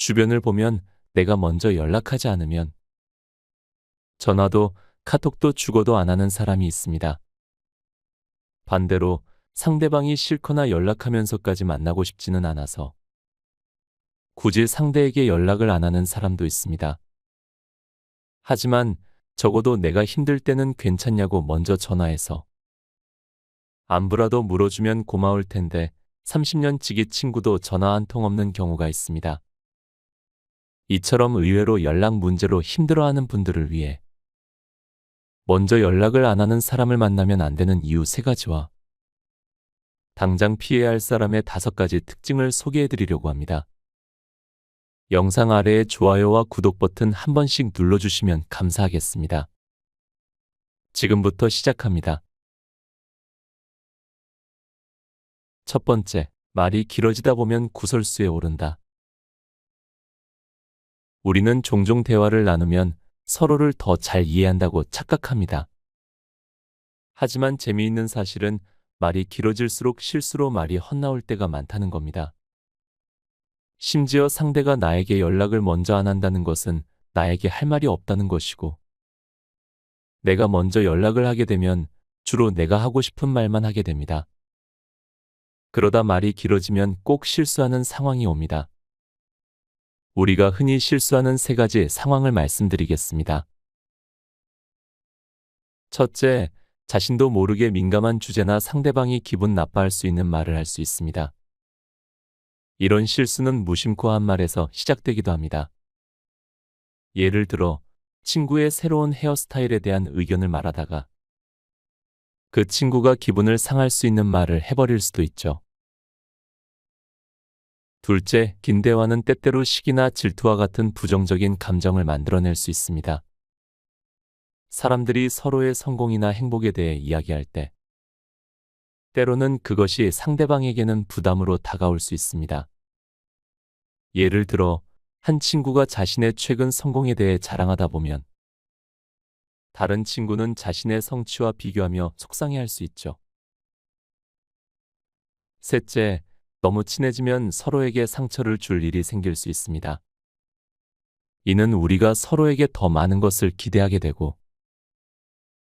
주변을 보면 내가 먼저 연락하지 않으면 전화도 카톡도 죽어도 안 하는 사람이 있습니다. 반대로 상대방이 싫거나 연락하면서까지 만나고 싶지는 않아서 굳이 상대에게 연락을 안 하는 사람도 있습니다. 하지만 적어도 내가 힘들 때는 괜찮냐고 먼저 전화해서 안부라도 물어주면 고마울 텐데 30년 지기 친구도 전화 한 통 없는 경우가 있습니다. 이처럼 의외로 연락 문제로 힘들어하는 분들을 위해 먼저 연락을 안 하는 사람을 만나면 안 되는 이유 3가지와 당장 피해야 할 사람의 5가지 특징을 소개해 드리려고 합니다. 영상 아래에 좋아요와 구독 버튼 한 번씩 눌러주시면 감사하겠습니다. 지금부터 시작합니다. 첫 번째, 말이 길어지다 보면 구설수에 오른다. 우리는 종종 대화를 나누면 서로를 더 잘 이해한다고 착각합니다. 하지만 재미있는 사실은 말이 길어질수록 실수로 말이 헛나올 때가 많다는 겁니다. 심지어 상대가 나에게 연락을 먼저 안 한다는 것은 나에게 할 말이 없다는 것이고, 내가 먼저 연락을 하게 되면 주로 내가 하고 싶은 말만 하게 됩니다. 그러다 말이 길어지면 꼭 실수하는 상황이 옵니다. 우리가 흔히 실수하는 3가지 상황을 말씀드리겠습니다. 첫째, 자신도 모르게 민감한 주제나 상대방이 기분 나빠할 수 있는 말을 할 수 있습니다. 이런 실수는 무심코 한 말에서 시작되기도 합니다. 예를 들어, 친구의 새로운 헤어스타일에 대한 의견을 말하다가 그 친구가 기분을 상할 수 있는 말을 해버릴 수도 있죠. 둘째, 긴 대화는 때때로 시기나 질투와 같은 부정적인 감정을 만들어낼 수 있습니다. 사람들이 서로의 성공이나 행복에 대해 이야기할 때 때로는 그것이 상대방에게는 부담으로 다가올 수 있습니다. 예를 들어, 한 친구가 자신의 최근 성공에 대해 자랑하다 보면 다른 친구는 자신의 성취와 비교하며 속상해할 수 있죠. 셋째, 너무 친해지면 서로에게 상처를 줄 일이 생길 수 있습니다. 이는 우리가 서로에게 더 많은 것을 기대하게 되고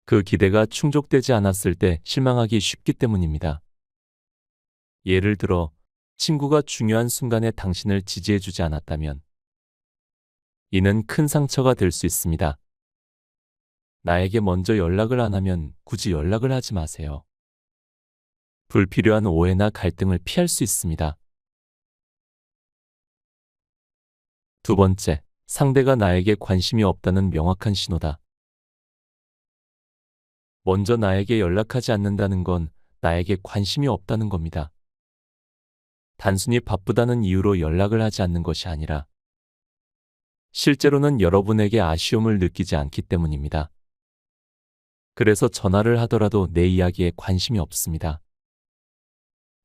그 기대가 충족되지 않았을 때 실망하기 쉽기 때문입니다. 예를 들어, 친구가 중요한 순간에 당신을 지지해주지 않았다면 이는 큰 상처가 될 수 있습니다. 나에게 먼저 연락을 안 하면 굳이 연락을 하지 마세요. 불필요한 오해나 갈등을 피할 수 있습니다. 두 번째, 상대가 나에게 관심이 없다는 명확한 신호다. 먼저 나에게 연락하지 않는다는 건 나에게 관심이 없다는 겁니다. 단순히 바쁘다는 이유로 연락을 하지 않는 것이 아니라 실제로는 여러분에게 아쉬움을 느끼지 않기 때문입니다. 그래서 전화를 하더라도 내 이야기에 관심이 없습니다.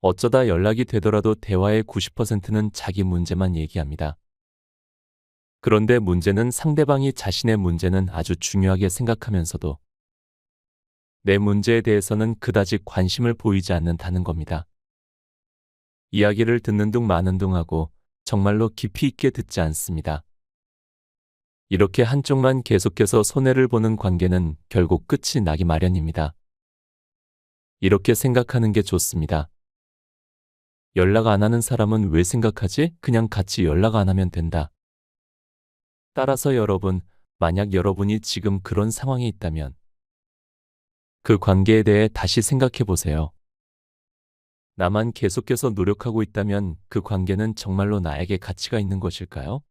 어쩌다 연락이 되더라도 대화의 90%는 자기 문제만 얘기합니다. 그런데 문제는 상대방이 자신의 문제는 아주 중요하게 생각하면서도 내 문제에 대해서는 그다지 관심을 보이지 않는다는 겁니다. 이야기를 듣는 둥 마는 둥 하고 정말로 깊이 있게 듣지 않습니다. 이렇게 한쪽만 계속해서 손해를 보는 관계는 결국 끝이 나기 마련입니다. 이렇게 생각하는 게 좋습니다. 연락 안 하는 사람은 왜 생각하지? 그냥 같이 연락 안 하면 된다. 따라서 여러분, 만약 여러분이 지금 그런 상황에 있다면 그 관계에 대해 다시 생각해 보세요. 나만 계속해서 노력하고 있다면 그 관계는 정말로 나에게 가치가 있는 것일까요?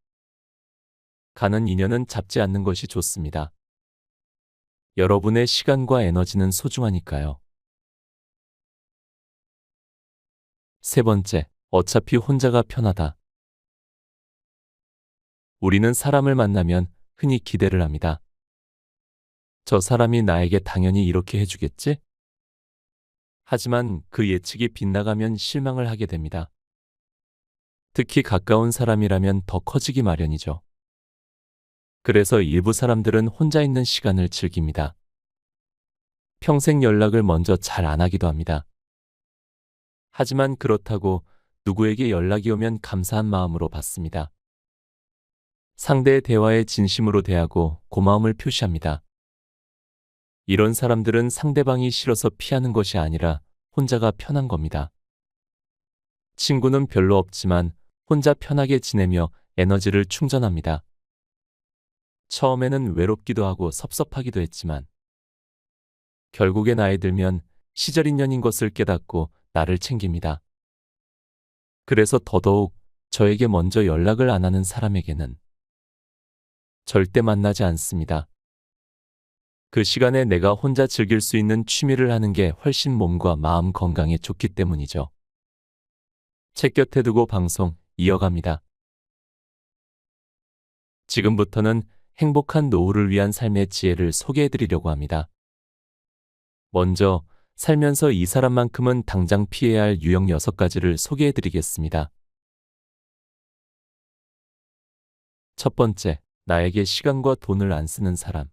가는 인연은 잡지 않는 것이 좋습니다. 여러분의 시간과 에너지는 소중하니까요. 세 번째, 어차피 혼자가 편하다. 우리는 사람을 만나면 흔히 기대를 합니다. 저 사람이 나에게 당연히 이렇게 해주겠지? 하지만 그 예측이 빗나가면 실망을 하게 됩니다. 특히 가까운 사람이라면 더 커지기 마련이죠. 그래서 일부 사람들은 혼자 있는 시간을 즐깁니다. 평생 연락을 먼저 잘 안 하기도 합니다. 하지만 그렇다고 누구에게 연락이 오면 감사한 마음으로 받습니다. 상대의 대화에 진심으로 대하고 고마움을 표시합니다. 이런 사람들은 상대방이 싫어서 피하는 것이 아니라 혼자가 편한 겁니다. 친구는 별로 없지만 혼자 편하게 지내며 에너지를 충전합니다. 처음에는 외롭기도 하고 섭섭하기도 했지만 결국에 나이 들면 시절 인연인 것을 깨닫고 나를 챙깁니다. 그래서 더더욱 저에게 먼저 연락을 안 하는 사람에게는 절대 만나지 않습니다. 그 시간에 내가 혼자 즐길 수 있는 취미를 하는 게 훨씬 몸과 마음 건강에 좋기 때문이죠. 책 곁에 두고 방송 이어갑니다. 지금부터는 행복한 노후를 위한 삶의 지혜를 소개해 드리려고 합니다. 먼저 살면서 이 사람만큼은 당장 피해야 할 유형 6가지를 소개해 드리겠습니다. 첫 번째, 나에게 시간과 돈을 안 쓰는 사람.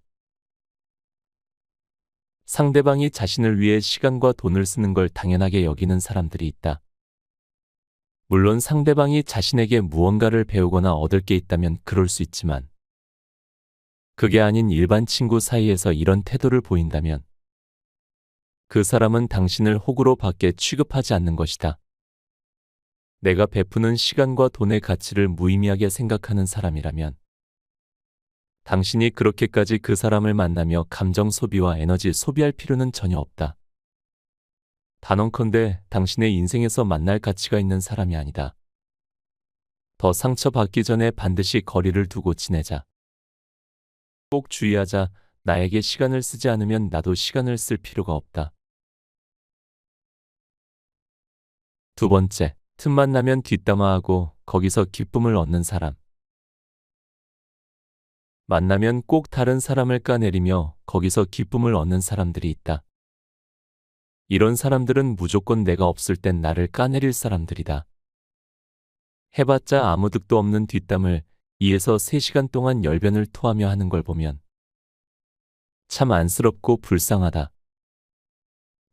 상대방이 자신을 위해 시간과 돈을 쓰는 걸 당연하게 여기는 사람들이 있다. 물론 상대방이 자신에게 무언가를 배우거나 얻을 게 있다면 그럴 수 있지만 그게 아닌 일반 친구 사이에서 이런 태도를 보인다면 그 사람은 당신을 호구로 밖에 취급하지 않는 것이다. 내가 베푸는 시간과 돈의 가치를 무의미하게 생각하는 사람이라면 당신이 그렇게까지 그 사람을 만나며 감정 소비와 에너지 소비할 필요는 전혀 없다. 단언컨대 당신의 인생에서 만날 가치가 있는 사람이 아니다. 더 상처받기 전에 반드시 거리를 두고 지내자. 꼭 주의하자. 나에게 시간을 쓰지 않으면 나도 시간을 쓸 필요가 없다. 두 번째, 틈만 나면 뒷담화하고 거기서 기쁨을 얻는 사람. 만나면 꼭 다른 사람을 까내리며 거기서 기쁨을 얻는 사람들이 있다. 이런 사람들은 무조건 내가 없을 땐 나를 까내릴 사람들이다. 해봤자 아무 득도 없는 뒷담을 2에서 3시간 동안 열변을 토하며 하는 걸 보면 참 안쓰럽고 불쌍하다.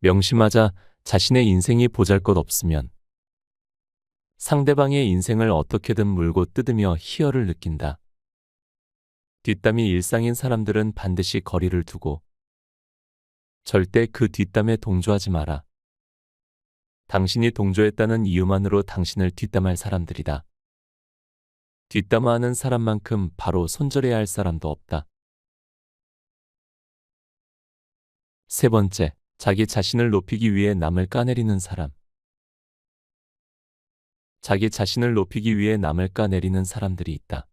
명심하자. 자신의 인생이 보잘것없으면 상대방의 인생을 어떻게든 물고 뜯으며 희열을 느낀다. 뒷담이 일상인 사람들은 반드시 거리를 두고 절대 그 뒷담에 동조하지 마라. 당신이 동조했다는 이유만으로 당신을 뒷담할 사람들이다. 뒷담화하는 사람만큼 바로 손절해야 할 사람도 없다. 세 번째, 자기 자신을 높이기 위해 남을 까내리는 사람. 자기 자신을 높이기 위해 남을 까내리는 사람들이 있다.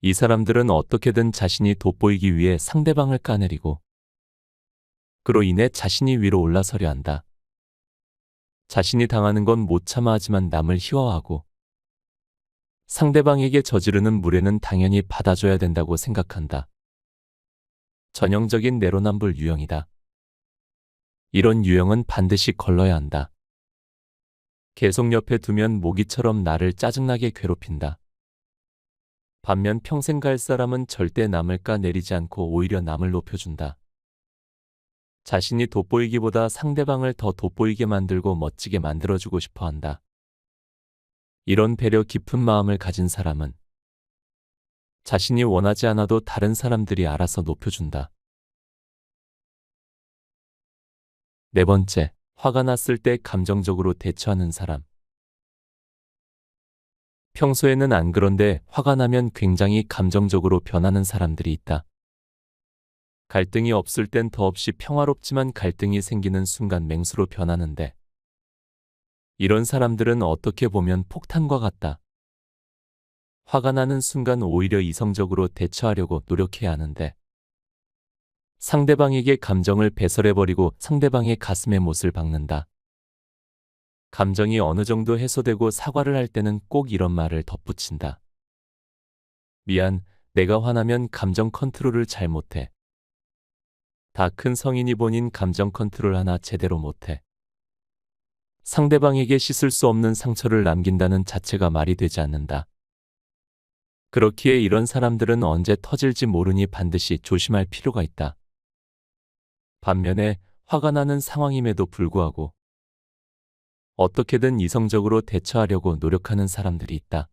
이 사람들은 어떻게든 자신이 돋보이기 위해 상대방을 까내리고 그로 인해 자신이 위로 올라서려 한다. 자신이 당하는 건 못 참아 하지만 남을 희화화하고 상대방에게 저지르는 무례는 당연히 받아줘야 된다고 생각한다. 전형적인 내로남불 유형이다. 이런 유형은 반드시 걸러야 한다. 계속 옆에 두면 모기처럼 나를 짜증나게 괴롭힌다. 반면 평생 갈 사람은 절대 남을 까내리지 않고 오히려 남을 높여준다. 자신이 돋보이기보다 상대방을 더 돋보이게 만들고 멋지게 만들어주고 싶어 한다. 이런 배려 깊은 마음을 가진 사람은 자신이 원하지 않아도 다른 사람들이 알아서 높여준다. 네 번째, 화가 났을 때 감정적으로 대처하는 사람. 평소에는 안 그런데 화가 나면 굉장히 감정적으로 변하는 사람들이 있다. 갈등이 없을 땐 더없이 평화롭지만 갈등이 생기는 순간 맹수로 변하는데 이런 사람들은 어떻게 보면 폭탄과 같다. 화가 나는 순간 오히려 이성적으로 대처하려고 노력해야 하는데 상대방에게 감정을 배설해버리고 상대방의 가슴에 못을 박는다. 감정이 어느 정도 해소되고 사과를 할 때는 꼭 이런 말을 덧붙인다. 미안, 내가 화나면 감정 컨트롤을 잘 못해. 다 큰 성인이 본인 감정 컨트롤 하나 제대로 못해. 상대방에게 씻을 수 없는 상처를 남긴다는 자체가 말이 되지 않는다. 그렇기에 이런 사람들은 언제 터질지 모르니 반드시 조심할 필요가 있다. 반면에 화가 나는 상황임에도 불구하고 어떻게든 이성적으로 대처하려고 노력하는 사람들이 있다.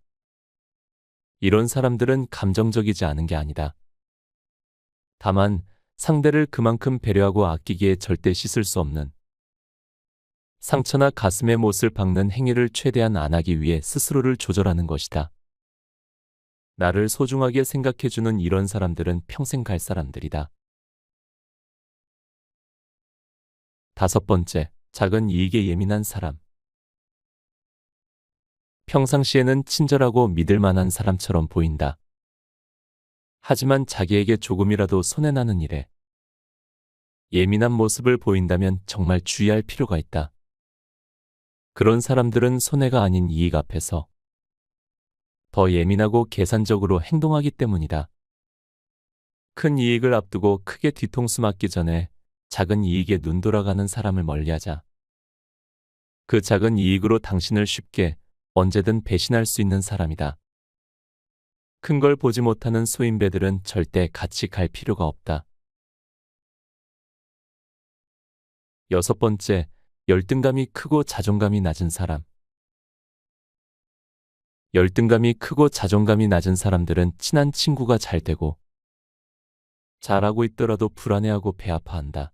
이런 사람들은 감정적이지 않은 게 아니다. 다만 상대를 그만큼 배려하고 아끼기에 절대 씻을 수 없는 상처나 가슴에 못을 박는 행위를 최대한 안 하기 위해 스스로를 조절하는 것이다. 나를 소중하게 생각해주는 이런 사람들은 평생 갈 사람들이다. 5번째, 작은 이익에 예민한 사람. 평상시에는 친절하고 믿을 만한 사람처럼 보인다. 하지만 자기에게 조금이라도 손해나는 일에 예민한 모습을 보인다면 정말 주의할 필요가 있다. 그런 사람들은 손해가 아닌 이익 앞에서 더 예민하고 계산적으로 행동하기 때문이다. 큰 이익을 앞두고 크게 뒤통수 맞기 전에 작은 이익에 눈 돌아가는 사람을 멀리하자. 그 작은 이익으로 당신을 쉽게 언제든 배신할 수 있는 사람이다. 큰 걸 보지 못하는 소인배들은 절대 같이 갈 필요가 없다. 6번째, 열등감이 크고 자존감이 낮은 사람. 열등감이 크고 자존감이 낮은 사람들은 친한 친구가 잘 되고 잘하고 있더라도 불안해하고 배아파한다.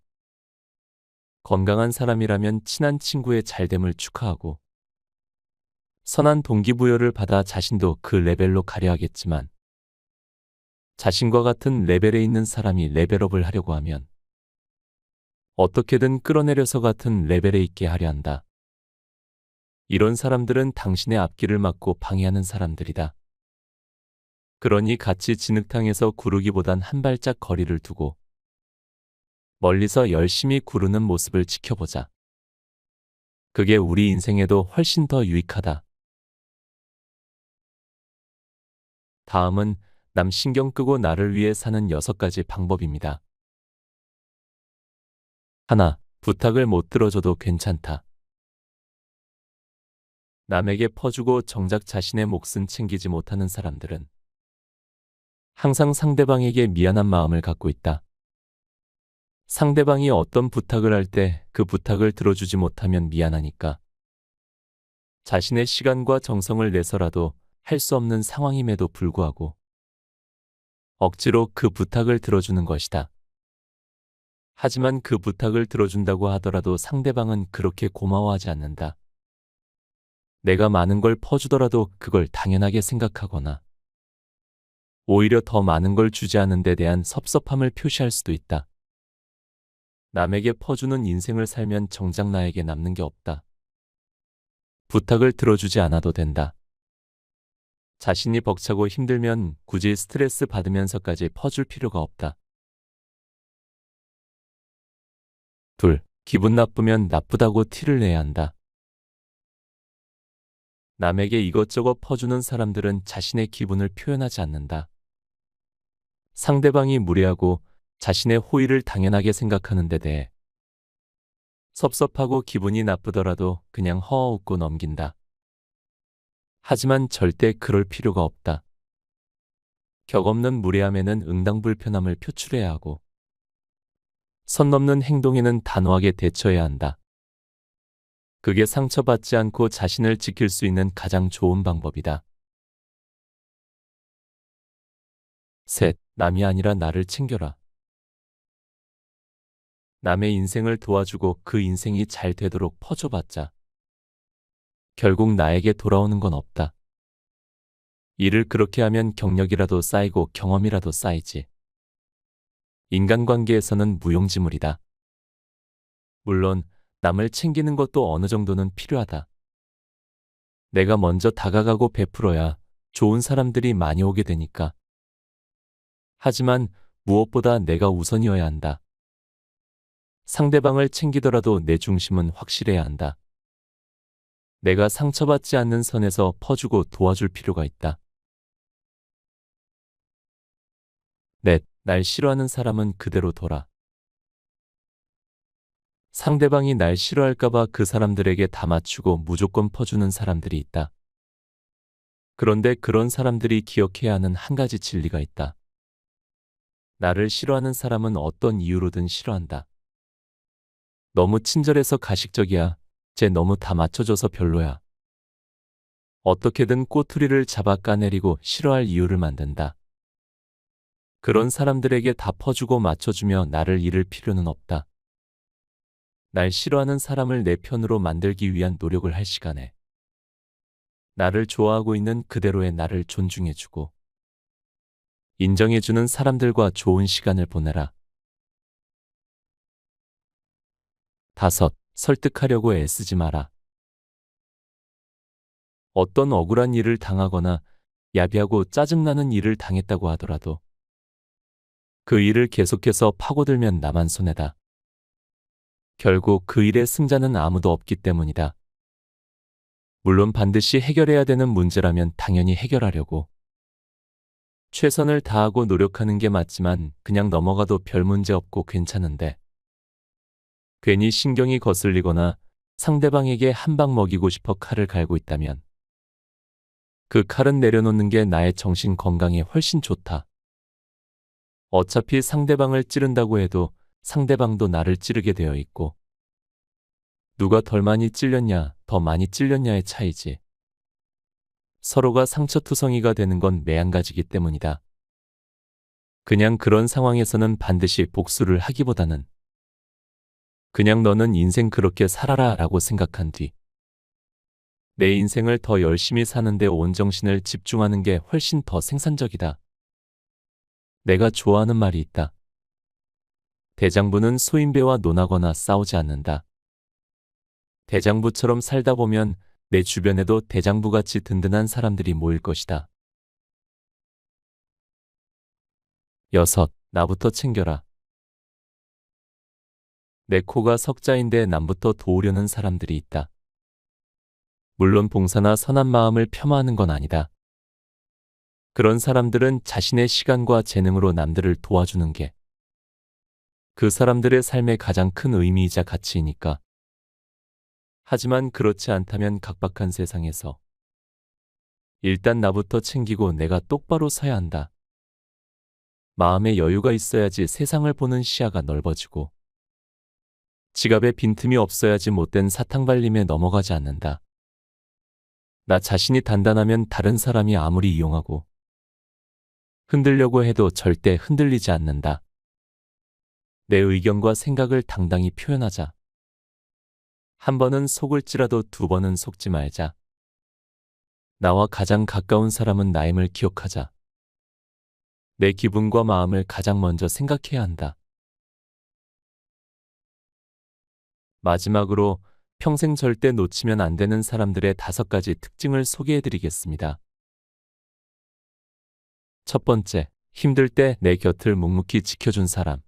건강한 사람이라면 친한 친구의 잘됨을 축하하고 선한 동기부여를 받아 자신도 그 레벨로 가려 하겠지만 자신과 같은 레벨에 있는 사람이 레벨업을 하려고 하면 어떻게든 끌어내려서 같은 레벨에 있게 하려 한다. 이런 사람들은 당신의 앞길을 막고 방해하는 사람들이다. 그러니 같이 진흙탕에서 구르기보단 한 발짝 거리를 두고 멀리서 열심히 구르는 모습을 지켜보자. 그게 우리 인생에도 훨씬 더 유익하다. 다음은 남 신경 끄고 나를 위해 사는 6가지 방법입니다. 하나, 부탁을 못 들어줘도 괜찮다. 남에게 퍼주고 정작 자신의 몫은 챙기지 못하는 사람들은 항상 상대방에게 미안한 마음을 갖고 있다. 상대방이 어떤 부탁을 할 때 그 부탁을 들어주지 못하면 미안하니까 자신의 시간과 정성을 내서라도 할 수 없는 상황임에도 불구하고 억지로 그 부탁을 들어주는 것이다. 하지만 그 부탁을 들어준다고 하더라도 상대방은 그렇게 고마워하지 않는다. 내가 많은 걸 퍼주더라도 그걸 당연하게 생각하거나 오히려 더 많은 걸 주지 않은 데 대한 섭섭함을 표시할 수도 있다. 남에게 퍼주는 인생을 살면 정작 나에게 남는 게 없다. 부탁을 들어주지 않아도 된다. 자신이 벅차고 힘들면 굳이 스트레스 받으면서까지 퍼줄 필요가 없다. 둘, 기분 나쁘면 나쁘다고 티를 내야 한다. 남에게 이것저것 퍼주는 사람들은 자신의 기분을 표현하지 않는다. 상대방이 무례하고 자신의 호의를 당연하게 생각하는 데 대해 섭섭하고 기분이 나쁘더라도 그냥 허어웃고 넘긴다. 하지만 절대 그럴 필요가 없다. 격없는 무례함에는 응당불편함을 표출해야 하고 선 넘는 행동에는 단호하게 대처해야 한다. 그게 상처받지 않고 자신을 지킬 수 있는 가장 좋은 방법이다. 셋, 남이 아니라 나를 챙겨라. 남의 인생을 도와주고 그 인생이 잘 되도록 퍼줘봤자 결국 나에게 돌아오는 건 없다. 일을 그렇게 하면 경력이라도 쌓이고 경험이라도 쌓이지. 인간관계에서는 무용지물이다. 물론 남을 챙기는 것도 어느 정도는 필요하다. 내가 먼저 다가가고 베풀어야 좋은 사람들이 많이 오게 되니까. 하지만 무엇보다 내가 우선이어야 한다. 상대방을 챙기더라도 내 중심은 확실해야 한다. 내가 상처받지 않는 선에서 퍼주고 도와줄 필요가 있다. 넷, 날 싫어하는 사람은 그대로 둬라. 상대방이 날 싫어할까봐 그 사람들에게 다 맞추고 무조건 퍼주는 사람들이 있다. 그런데 그런 사람들이 기억해야 하는 한 가지 진리가 있다. 나를 싫어하는 사람은 어떤 이유로든 싫어한다. 너무 친절해서 가식적이야. 쟤 너무 다 맞춰줘서 별로야. 어떻게든 꼬투리를 잡아 까내리고 싫어할 이유를 만든다. 그런 사람들에게 다 퍼주고 맞춰주며 나를 잃을 필요는 없다. 날 싫어하는 사람을 내 편으로 만들기 위한 노력을 할 시간에 나를 좋아하고 있는 그대로의 나를 존중해주고 인정해주는 사람들과 좋은 시간을 보내라. 5. 설득하려고 애쓰지 마라. 어떤 억울한 일을 당하거나 야비하고 짜증나는 일을 당했다고 하더라도 그 일을 계속해서 파고들면 나만 손해다. 결국 그 일의 승자는 아무도 없기 때문이다. 물론 반드시 해결해야 되는 문제라면 당연히 해결하려고 최선을 다하고 노력하는 게 맞지만 그냥 넘어가도 별 문제 없고 괜찮은데 괜히 신경이 거슬리거나 상대방에게 한 방 먹이고 싶어 칼을 갈고 있다면 그 칼은 내려놓는 게 나의 정신 건강에 훨씬 좋다. 어차피 상대방을 찌른다고 해도 상대방도 나를 찌르게 되어 있고 누가 덜 많이 찔렸냐, 더 많이 찔렸냐의 차이지. 서로가 상처투성이가 되는 건 매한가지기 때문이다. 그냥 그런 상황에서는 반드시 복수를 하기보다는 그냥 너는 인생 그렇게 살아라 라고 생각한 뒤 내 인생을 더 열심히 사는데 온 정신을 집중하는 게 훨씬 더 생산적이다. 내가 좋아하는 말이 있다. 대장부는 소인배와 논하거나 싸우지 않는다. 대장부처럼 살다 보면 내 주변에도 대장부같이 든든한 사람들이 모일 것이다. 6. 나부터 챙겨라. 내 코가 석자인데 남부터 도우려는 사람들이 있다. 물론 봉사나 선한 마음을 폄하하는 건 아니다. 그런 사람들은 자신의 시간과 재능으로 남들을 도와주는 게 그 사람들의 삶의 가장 큰 의미이자 가치이니까. 하지만 그렇지 않다면 각박한 세상에서 일단 나부터 챙기고 내가 똑바로 서야 한다. 마음의 여유가 있어야지 세상을 보는 시야가 넓어지고 지갑에 빈틈이 없어야지 못된 사탕발림에 넘어가지 않는다. 나 자신이 단단하면 다른 사람이 아무리 이용하고 흔들려고 해도 절대 흔들리지 않는다. 내 의견과 생각을 당당히 표현하자. 한 번은 속을지라도 2번은 속지 말자. 나와 가장 가까운 사람은 나임을 기억하자. 내 기분과 마음을 가장 먼저 생각해야 한다. 마지막으로 평생 절대 놓치면 안 되는 사람들의 5가지 특징을 소개해드리겠습니다. 첫 번째, 힘들 때 내 곁을 묵묵히 지켜준 사람.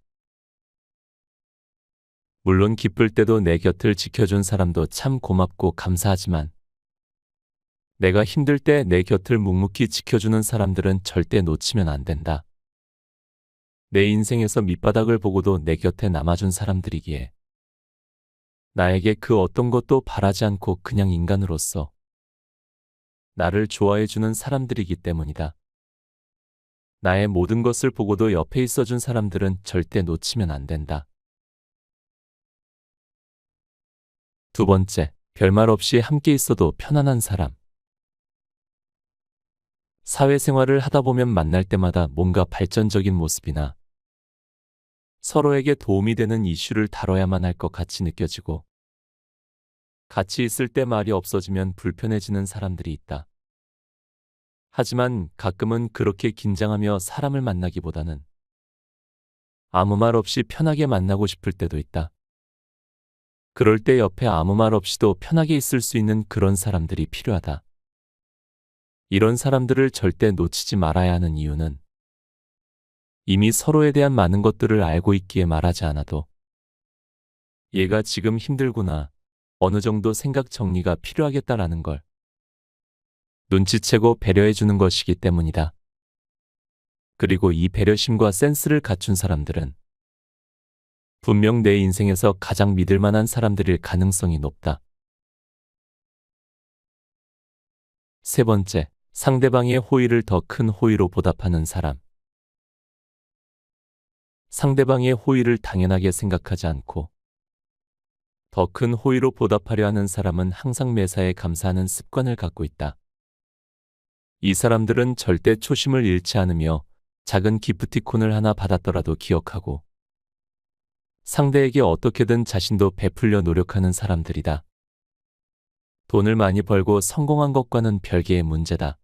물론 기쁠 때도 내 곁을 지켜준 사람도 참 고맙고 감사하지만 내가 힘들 때 내 곁을 묵묵히 지켜주는 사람들은 절대 놓치면 안 된다. 내 인생에서 밑바닥을 보고도 내 곁에 남아준 사람들이기에 나에게 그 어떤 것도 바라지 않고 그냥 인간으로서 나를 좋아해주는 사람들이기 때문이다. 나의 모든 것을 보고도 옆에 있어준 사람들은 절대 놓치면 안 된다. 2번째, 별말 없이 함께 있어도 편안한 사람. 사회생활을 하다 보면 만날 때마다 뭔가 발전적인 모습이나 서로에게 도움이 되는 이슈를 다뤄야만 할 것 같이 느껴지고 같이 있을 때 말이 없어지면 불편해지는 사람들이 있다. 하지만 가끔은 그렇게 긴장하며 사람을 만나기보다는 아무 말 없이 편하게 만나고 싶을 때도 있다. 그럴 때 옆에 아무 말 없이도 편하게 있을 수 있는 그런 사람들이 필요하다. 이런 사람들을 절대 놓치지 말아야 하는 이유는 이미 서로에 대한 많은 것들을 알고 있기에 말하지 않아도 얘가 지금 힘들구나, 어느 정도 생각 정리가 필요하겠다라는 걸 눈치채고 배려해주는 것이기 때문이다. 그리고 이 배려심과 센스를 갖춘 사람들은 분명 내 인생에서 가장 믿을 만한 사람들일 가능성이 높다. 3번째, 상대방의 호의를 더 큰 호의로 보답하는 사람. 상대방의 호의를 당연하게 생각하지 않고 더 큰 호의로 보답하려 하는 사람은 항상 매사에 감사하는 습관을 갖고 있다. 이 사람들은 절대 초심을 잃지 않으며 작은 기프티콘을 하나 받았더라도 기억하고 상대에게 어떻게든 자신도 베풀려 노력하는 사람들이다. 돈을 많이 벌고 성공한 것과는 별개의 문제다.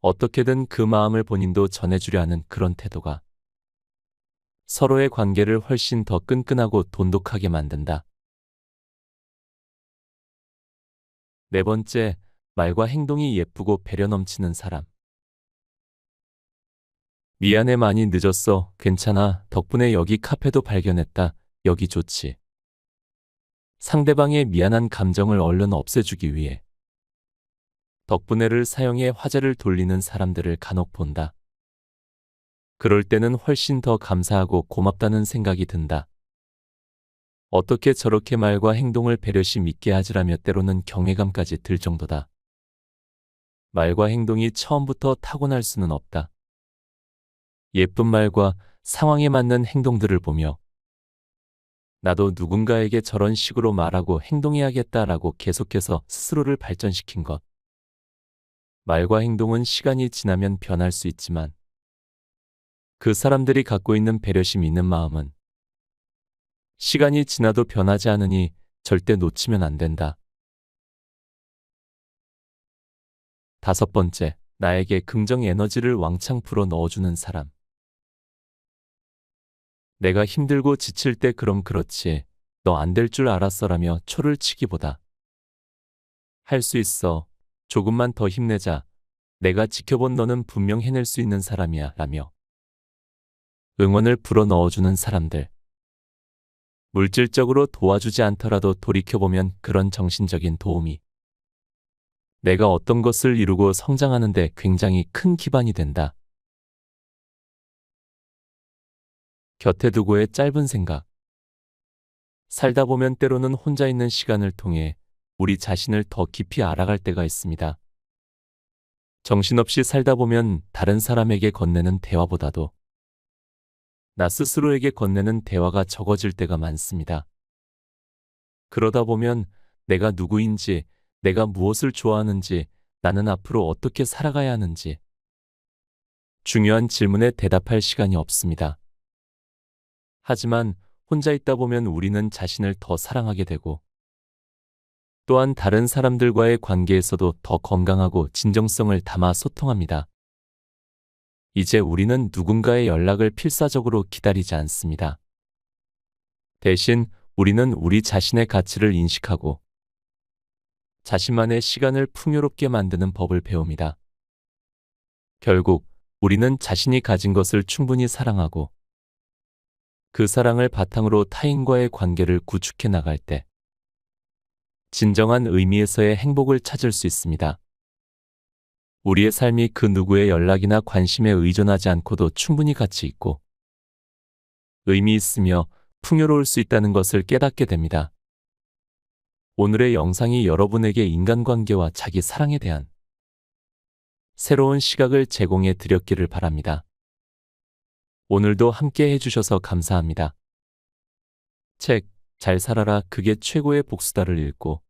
어떻게든 그 마음을 본인도 전해주려 하는 그런 태도가 서로의 관계를 훨씬 더 끈끈하고 돈독하게 만든다. 네 번째, 말과 행동이 예쁘고 배려 넘치는 사람. 미안해, 많이 늦었어. 괜찮아. 덕분에 여기 카페도 발견했다. 여기 좋지. 상대방의 미안한 감정을 얼른 없애주기 위해 덕분에를 사용해 화제를 돌리는 사람들을 간혹 본다. 그럴 때는 훨씬 더 감사하고 고맙다는 생각이 든다. 어떻게 저렇게 말과 행동을 배려심 있게 하지라며 때로는 경외감까지 들 정도다. 말과 행동이 처음부터 타고날 수는 없다. 예쁜 말과 상황에 맞는 행동들을 보며 나도 누군가에게 저런 식으로 말하고 행동해야겠다라고 계속해서 스스로를 발전시킨 것. 말과 행동은 시간이 지나면 변할 수 있지만 그 사람들이 갖고 있는 배려심 있는 마음은 시간이 지나도 변하지 않으니 절대 놓치면 안 된다. 다섯 번째, 나에게 긍정 에너지를 왕창 불어 넣어주는 사람. 내가 힘들고 지칠 때 그럼 그렇지, 너 안 될 줄 알았어라며 초를 치기보다 할 수 있어, 조금만 더 힘내자, 내가 지켜본 너는 분명 해낼 수 있는 사람이야 라며 응원을 불어 넣어주는 사람들. 물질적으로 도와주지 않더라도 돌이켜보면 그런 정신적인 도움이 내가 어떤 것을 이루고 성장하는 데 굉장히 큰 기반이 된다. 곁에 두고의 짧은 생각. 살다 보면 때로는 혼자 있는 시간을 통해 우리 자신을 더 깊이 알아갈 때가 있습니다. 정신없이 살다 보면 다른 사람에게 건네는 대화보다도 나 스스로에게 건네는 대화가 적어질 때가 많습니다. 그러다 보면 내가 누구인지, 내가 무엇을 좋아하는지, 나는 앞으로 어떻게 살아가야 하는지 중요한 질문에 대답할 시간이 없습니다. 하지만 혼자 있다 보면 우리는 자신을 더 사랑하게 되고 또한 다른 사람들과의 관계에서도 더 건강하고 진정성을 담아 소통합니다. 이제 우리는 누군가의 연락을 필사적으로 기다리지 않습니다. 대신 우리는 우리 자신의 가치를 인식하고 자신만의 시간을 풍요롭게 만드는 법을 배웁니다. 결국 우리는 자신이 가진 것을 충분히 사랑하고 그 사랑을 바탕으로 타인과의 관계를 구축해 나갈 때 진정한 의미에서의 행복을 찾을 수 있습니다. 우리의 삶이 그 누구의 연락이나 관심에 의존하지 않고도 충분히 가치 있고 의미 있으며 풍요로울 수 있다는 것을 깨닫게 됩니다. 오늘의 영상이 여러분에게 인간관계와 자기 사랑에 대한 새로운 시각을 제공해 드렸기를 바랍니다. 오늘도 함께 해주셔서 감사합니다. 책, 잘 살아라 그게 최고의 복수다를 읽고